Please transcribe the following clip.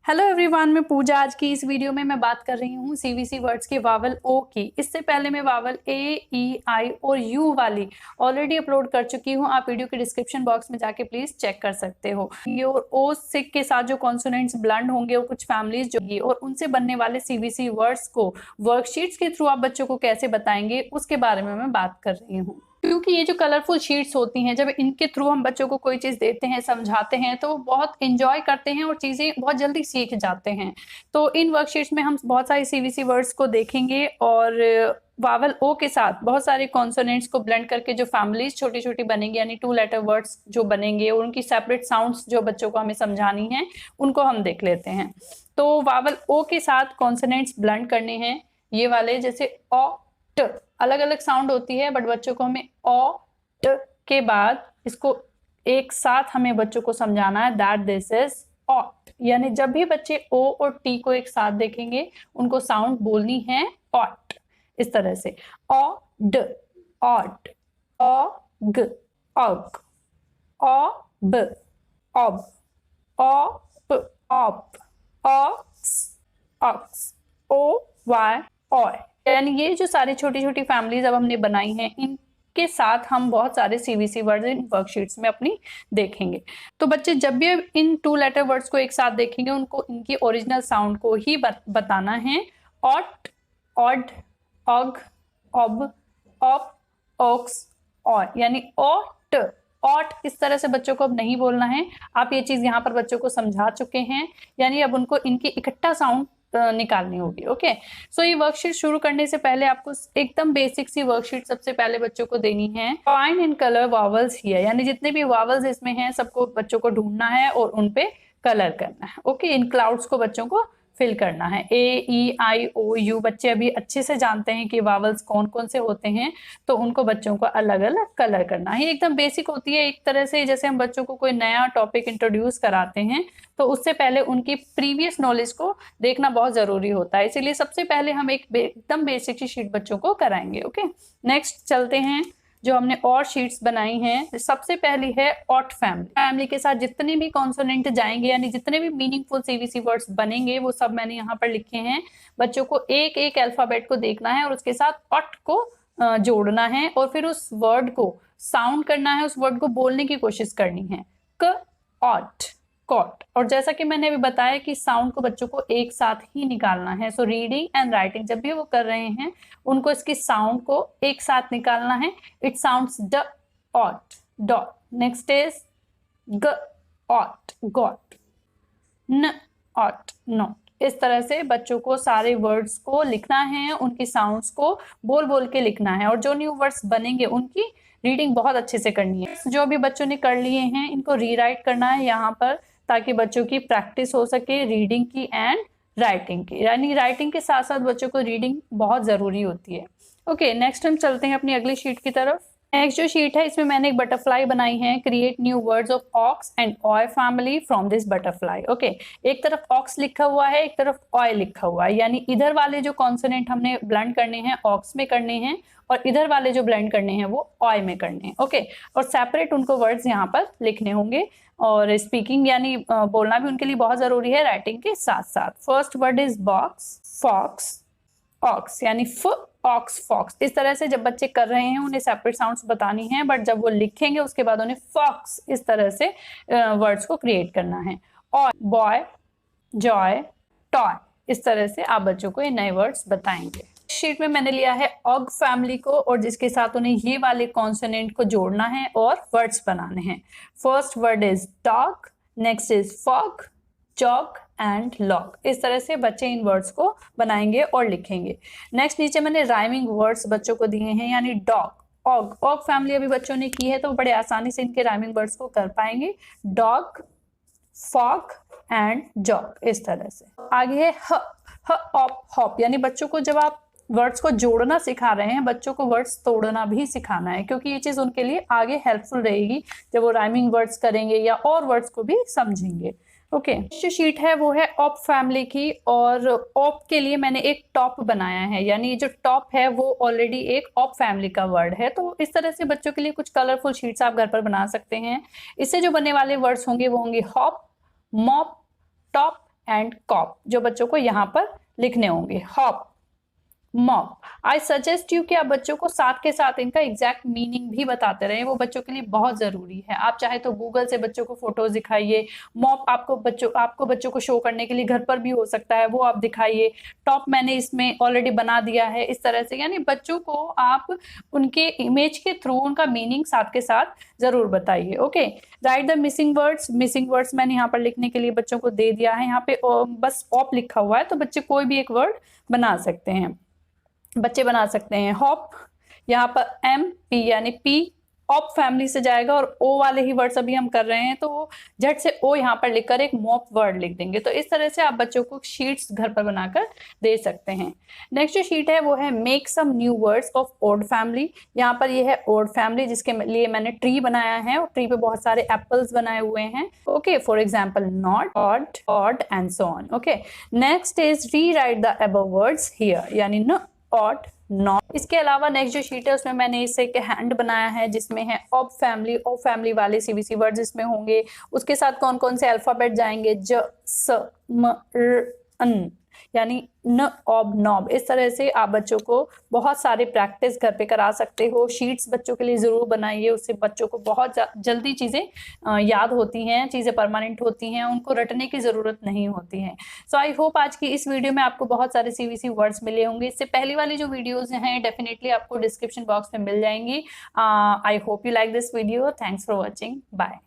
Hello everyone, मैं पूजा। आज की इस वीडियो में मैं बात कर रही हूँ सीवीसी वर्ड्स के वावल ओ की। इससे पहले मैं वावल ए, ई, आई और यू वाली ऑलरेडी अपलोड कर चुकी हूँ। आप वीडियो के डिस्क्रिप्शन बॉक्स में जाके प्लीज चेक कर सकते हो। ये और ओ सिक के साथ जो कॉन्सोनेंट्स ब्लंड होंगे वो कुछ फैमिलीज जो और उनसे बनने वाले सीवीसी वर्ड्स को वर्कशीट्स के थ्रू आप बच्चों को कैसे बताएंगे उसके बारे में मैं बात कर रही हूँ। क्योंकि ये जो कलरफुल शीट्स होती हैं, जब इनके थ्रू हम बच्चों को कोई चीज़ देते हैं, समझाते हैं, तो बहुत एंजॉय करते हैं और चीज़ें बहुत जल्दी सीख जाते हैं। तो इन वर्कशीट्स में हम बहुत सारी सीवीसी वर्ड्स को देखेंगे और वावल ओ के साथ बहुत सारे कॉन्सोनेंट्स को ब्लेंड करके जो फैमिलीज छोटी छोटी बनेंगी, यानी 2 लेटर वर्ड्स जो बनेंगे और उनकी सेपरेट साउंड्स जो बच्चों को हमें समझानी है, उनको हम देख लेते हैं। तो वावल ओ के साथ कॉन्सोनेंट्स ब्लेंड करने हैं ये वाले, जैसे ओ, ट, अलग अलग साउंड होती है, बट बच्चों को हमें ओ, ट के बाद इसको एक साथ हमें बच्चों को समझाना है दैट दिस इज ऑट। यानी जब भी बच्चे ओ और टी को एक साथ देखेंगे उनको साउंड बोलनी है ऑट, इस तरह से ओ ड, ऑट, ओ ग, ऑग, ओ ब, ऑब, ओ प, ऑप, ox, ox, O Y, oy. यानी ये जो सारी छोटी छोटी फैमिलीज अब हमने बनाई हैं, इनके साथ हम बहुत सारे सीवीसी वर्ड्स इन वर्कशीट्स में अपनी देखेंगे। तो बच्चे जब भी इन 2 लेटर वर्ड्स को एक साथ देखेंगे उनको इनकी ओरिजिनल साउंड को ही बताना है। ऑट, ऑड, ऑग, ऑब, ऑप, ऑक्स, ऑय। यानी ऑट, ऑट इस तरह से बच्चों को अब नहीं बोलना है। आप ये चीज यहाँ पर बच्चों को समझा चुके हैं, यानी अब उनको इनकी इकट्ठा साउंड निकालनी होगी। ओके, सो ये वर्कशीट शुरू करने से पहले आपको एकदम बेसिक सी वर्कशीट सबसे पहले बच्चों को देनी है। Find in colour vowels here, यानी जितने भी वावल्स इसमें हैं सबको बच्चों को ढूंढना है और उन पे कलर करना है। ओके, इन क्लाउड्स को बच्चों को फिल करना है। ए, ई, आई, ओ, यू बच्चे अभी अच्छे से जानते हैं कि वावल्स कौन कौन से होते हैं, तो उनको बच्चों को अलग अलग कलर करना है। एकदम बेसिक होती है, एक तरह से जैसे हम बच्चों को कोई नया टॉपिक इंट्रोड्यूस कराते हैं तो उससे पहले उनकी प्रीवियस नॉलेज को देखना बहुत जरूरी होता है। इसीलिए सबसे पहले हम एक एकदम बेसिक सी शीट बच्चों को कराएंगे। ओके, नेक्स्ट चलते हैं। जो हमने और शीट्स बनाई हैं, सबसे पहली है ऑट फैमिली। फैमिली के साथ जितने भी कॉन्सोनेंट जाएंगे, यानी जितने भी मीनिंगफुल सीवीसी वर्ड्स बनेंगे, वो सब मैंने यहाँ पर लिखे हैं। बच्चों को एक एक अल्फाबेट को देखना है और उसके साथ ऑट को जोड़ना है और फिर उस वर्ड को साउंड करना है, उस वर्ड को बोलने की कोशिश करनी है। क, ऑट, कॉट। और जैसा कि मैंने अभी बताया कि साउंड को बच्चों को एक साथ ही निकालना है। सो रीडिंग एंड राइटिंग जब भी वो कर रहे हैं उनको इसकी साउंड को एक साथ निकालना है। इट साउंड्स ड, ऑट, डॉट। नेक्स्ट इज ग, ऑट, गॉट, न, ऑट, नॉट। इस तरह से बच्चों को सारे वर्ड्स को लिखना है, उनकी साउंड्स को बोल बोल के लिखना है और जो न्यू वर्ड्स बनेंगे उनकी रीडिंग बहुत अच्छे से करनी है। जो भी बच्चों ने कर लिए हैं इनको रीराइट करना है यहाँ पर, ताकि बच्चों की प्रैक्टिस हो सके रीडिंग की एंड राइटिंग की। यानी राइटिंग के साथ साथ बच्चों को रीडिंग बहुत ज़रूरी होती है। ओके, नेक्स्ट हम चलते हैं अपनी अगली शीट की तरफ। नेक्स्ट जो शीट है इसमें मैंने एक बटरफ्लाई बनाई है। Create new words of ox and oy family from this butterfly. Okay, एक तरफ ऑक्स लिखा हुआ है, एक तरफ ऑय लिखा हुआ है, यानी इधर वाले जो कॉन्सोनेंट हमने ब्लेंड करने हैं ऑक्स में करने हैं और इधर वाले जो ब्लेंड करने हैं वो ऑय में करने हैं। ओके, और सेपरेट उनको वर्ड्स यहाँ पर लिखने होंगे और स्पीकिंग यानी बोलना भी उनके लिए बहुत जरूरी है राइटिंग के साथ साथ। First word is box, fox, ox, यानी फ, ऑक्स, फॉक्स। इस तरह से जब बच्चे कर रहे हैं उन्हें सेपरेट साउंड्स बतानी है, बट जब वो लिखेंगे उसके बाद उन्हें फॉक्स इस तरह से वर्ड्स को क्रिएट करना है। और बॉय, जॉय, टॉय, इस तरह से आप बच्चों को ये नए वर्ड्स बताएंगे। शीट में मैंने लिया है ऑग फैमिली को और जिसके साथ उन्हें ये वाले कॉन्सोनेंट को जोड़ना है और वर्ड्स बनाने हैं। First word is dog, next is fog, jog and log. इस तरह से बच्चे इन वर्ड्स को बनाएंगे और लिखेंगे। नेक्स्ट नीचे मैंने राइमिंग वर्ड्स बच्चों को दिए हैं, यानी डॉग, ऑग। ऑग फैमिली अभी बच्चों ने की है तो बड़े आसानी से इनके राइमिंग वर्ड्स को कर पाएंगे। डॉग, फॉग एंड जॉग, इस तरह से। आगे है ह, ऑप, हॉप। यानी बच्चों को जब आप वर्ड्स को जोड़ना सिखा रहे हैं, बच्चों को वर्ड्स तोड़ना भी सिखाना है, क्योंकि ये चीज उनके लिए आगे हेल्पफुल रहेगी जब वो राइमिंग वर्ड्स करेंगे या और वर्ड्स को भी समझेंगे। ओके, जो शीट है वो है ऑप फैमिली की और ऑप के लिए मैंने एक टॉप बनाया है, यानी जो टॉप है वो ऑलरेडी एक ऑप फैमिली का वर्ड है। तो इस तरह से बच्चों के लिए कुछ कलरफुल शीट्स आप घर पर बना सकते हैं। इससे जो बनने वाले वर्ड्स होंगे वो होंगे hop, mop, top and cop, जो बच्चों को यहाँ पर लिखने होंगे। Hop, mop. I suggest you कि आप बच्चों को साथ के साथ इनका एग्जैक्ट मीनिंग भी बताते रहें, वो बच्चों के लिए बहुत जरूरी है। आप चाहे तो गूगल से बच्चों को फोटोज दिखाइए। मॉप आपको बच्चों को शो करने के लिए घर पर भी हो सकता है, वो आप दिखाइए। टॉप मैंने इसमें ऑलरेडी बना दिया है, इस तरह से। यानी बच्चों को आप उनके इमेज के थ्रू उनका मीनिंग साथ के साथ जरूर बताइए। Okay, right the missing words. Missing words मैंने यहाँ पर लिखने के लिए बच्चों को दे दिया है। यहाँ पे बस ऑप लिखा हुआ है, तो बच्चे कोई भी एक वर्ड बना सकते हैं, बच्चे बना सकते हैं। हॉप, यहाँ पर एम पी यानी पी ऑप फैमिली से जाएगा, और ओ वाले ही वर्ड्स अभी हम कर रहे हैं, तो झट से ओ यहाँ पर लिखकर एक मॉप वर्ड लिख देंगे। तो इस तरह से आप बच्चों को शीट्स घर पर बनाकर दे सकते हैं। नेक्स्ट जो शीट है वो है make some new words of od family. यहाँ पर ये है ओड फैमिली, जिसके लिए मैंने ट्री बनाया है, और ट्री पे बहुत सारे एप्पल्स बनाए हुए हैं। Okay, for example not, odd, odd and so on. Okay, next is री right the above words here, यानी न, ऑड, नॉट। इसके अलावा नेक्स्ट जो शीट है उसमें मैंने इससे एक हैंड बनाया है, जिसमें है ऑब फैमिली। ऑब फैमिली वाले सीबीसी वर्ड्स इसमें होंगे। उसके साथ कौन कौन से अल्फाबेट जाएंगे? ज, स, म, र, अन, यानी न, ऑब, नॉब। इस तरह से आप बच्चों को बहुत सारे प्रैक्टिस घर पे करा सकते हो। शीट्स बच्चों के लिए जरूर बनाइए, उससे बच्चों को बहुत जल्दी चीजें याद होती हैं, चीजें परमानेंट होती हैं, उनको रटने की जरूरत नहीं होती है। सो आई होप आज की इस वीडियो में आपको बहुत सारे सीवीसी वर्ड्स मिले होंगे। इससे पहली वाली जो वीडियोज हैं डेफिनेटली आपको डिस्क्रिप्शन बॉक्स में मिल जाएंगी। I hope you like this video. Thanks for watching, bye.